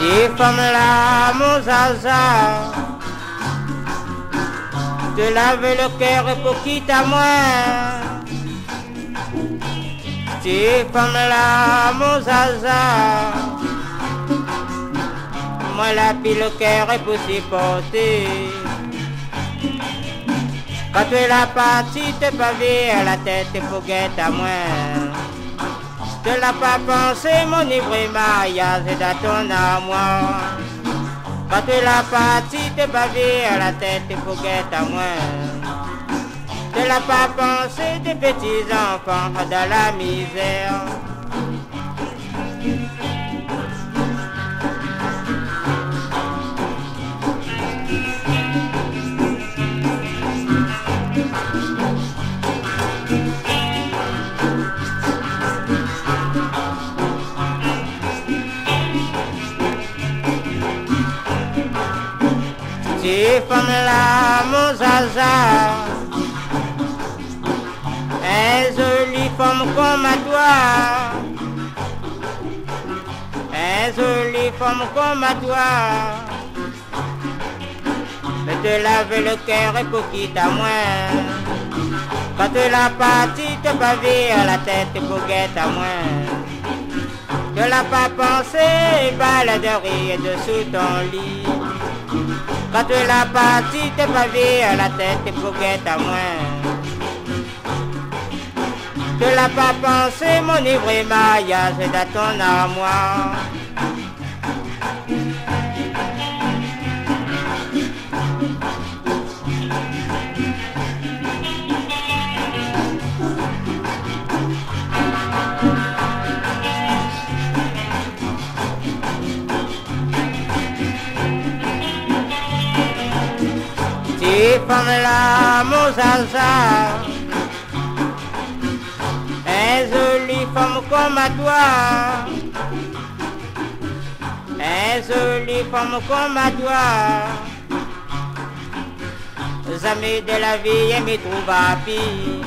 Ces femmes-là, mon zaza, te lave le cœur pour quitte à moi. Ces femmes-là, mon zaza, moi la pile le cœur est pour s'y porter. Quand tu es la partie, t'es pas vu à la tête et pour guette à moi. Tu l'as pas pensé, mon ivre mariage est à ton amour. Quand tu es la partie, t'es pas vu à la tête et pour guette à moi. Tu l'as pas pensé, des petits enfants dans la misère. Ces femmes-là, mon zaza, un jolie femme comme à toi, un jolie femme comme à toi, mais te laver le cœur et pour quitte à moi. Quand tu l'as partie, te baver à la tête et pour guette à moi. Tu l'as pas pensé, baladerie dessous ton lit. Quand tu l'as partie, t'es pas vu à la tête et pour guette à moi. Tu l'as pas pensé, mon ivre mariage est dans ton armoire. Ces femmes-là, mon zaza, un jolie femme comme à toi, un jolie femme comme à toi. Les amis de la vie me trouvent à pire.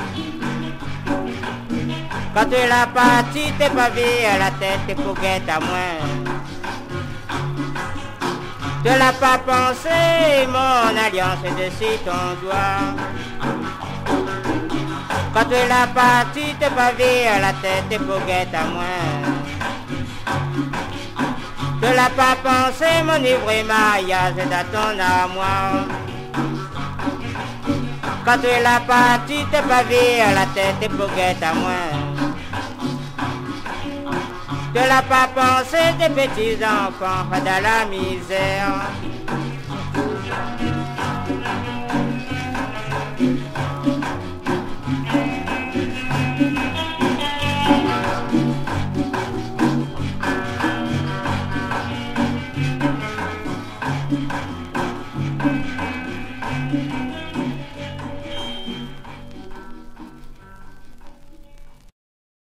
Quand tu l'as partie, t'es pas vu à la tête et pour guette à moi. Tu l'as pas pensé, mon alliance est dessus ton doigt. Quand tu l'as partie, t'es pas vu à la tête et pour guette à moi. Tu l'as pas pensé, mon ivre mariage est dans ton armoire. Quand tu l'as partie, t'es pas vu à la tête et pour guette à moi. Tu l'as pas pensé, des petits enfants dans la misère.